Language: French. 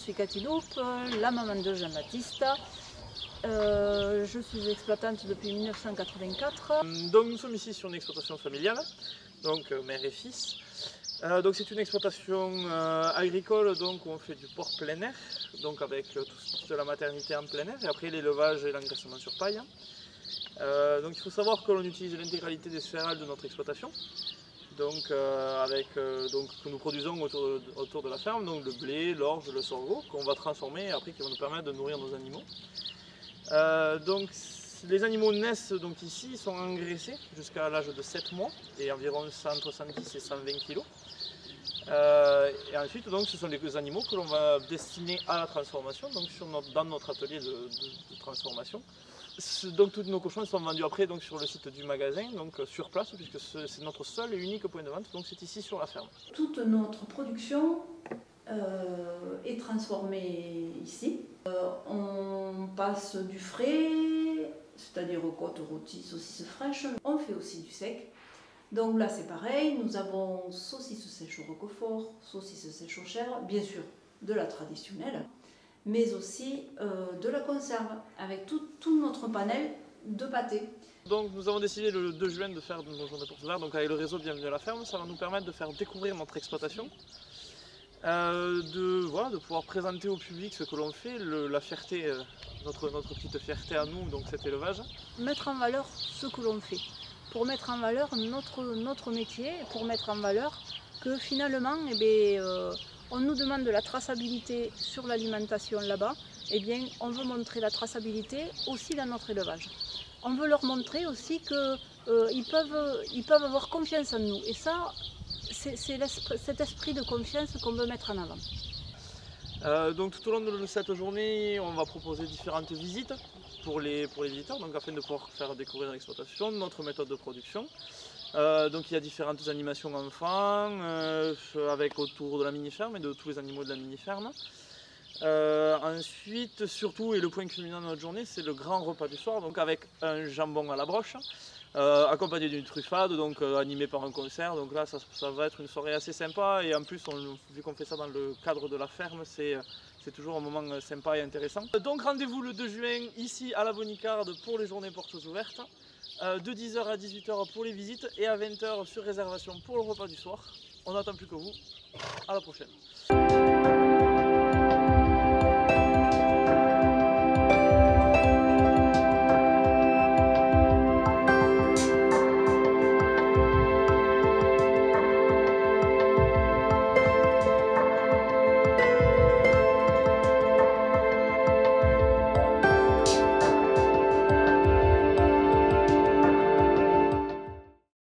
suis Cathy Loupe, la maman de Jean-Baptiste. Je suis exploitante depuis 1984. Donc nous sommes ici sur une exploitation familiale, donc mère et fils. Donc c'est une exploitation agricole, donc où on fait du porc plein air, donc avec tout ce qui est de la maternité en plein air, et après l'élevage et l'engraissement sur paille. Donc il faut savoir que l'on utilise l'intégralité des céréales de notre exploitation, donc, que nous produisons autour de la ferme, donc le blé, l'orge, le sorgho, qu'on va transformer et après qui vont nous permettre de nourrir nos animaux. Donc les animaux naissent donc ici, ils sont engraissés jusqu'à l'âge de 7 mois et environ entre 110 et 120 kg. Et ensuite donc, ce sont les animaux que l'on va destiner à la transformation, donc dans notre atelier de transformation. Donc tous nos cochons sont vendus après donc, sur le site du magasin, donc sur place, puisque c'est notre seul et unique point de vente, donc c'est ici sur la ferme. Toute notre production est transformée ici. On passe du frais, c'est-à-dire côtes rôties, saucisses fraîches. On fait aussi du sec. Donc là c'est pareil, nous avons saucisses sèches au roquefort, saucisses sèches au chèvre, bien sûr de la traditionnelle, mais aussi de la conserve, avec tout notre panel de pâtés. Donc nous avons décidé le 2 juin de faire nos journées portes ouvertes, donc avec le réseau Bienvenue à la ferme, ça va nous permettre de faire découvrir notre exploitation, de pouvoir présenter au public ce que l'on fait, la fierté, notre petite fierté à nous, donc cet élevage. Mettre en valeur ce que l'on fait, pour mettre en valeur notre métier, pour mettre en valeur que finalement, on nous demande de la traçabilité sur l'alimentation là-bas, on veut montrer la traçabilité aussi dans notre élevage. On veut leur montrer aussi qu'ils peuvent avoir confiance en nous. Et ça, c'est cet esprit de confiance qu'on veut mettre en avant. Donc tout au long de cette journée, on va proposer différentes visites pour les visiteurs, donc afin de pouvoir faire découvrir l'exploitation, notre méthode de production. Donc il y a différentes animations enfants, avec autour de la mini-ferme et de tous les animaux de la mini-ferme. Ensuite, surtout, et le point culminant de notre journée, c'est le grand repas du soir, donc avec un jambon à la broche, accompagné d'une truffade, donc animé par un concert. Donc là, ça va être une soirée assez sympa, et en plus, vu qu'on fait ça dans le cadre de la ferme, c'est toujours un moment sympa et intéressant. Donc rendez-vous le 2 juin, ici à la Bonicarde, pour les journées portes ouvertes, de 10 h à 18 h pour les visites, et à 20 h sur réservation pour le repas du soir. On n'attend plus que vous. À la prochaine.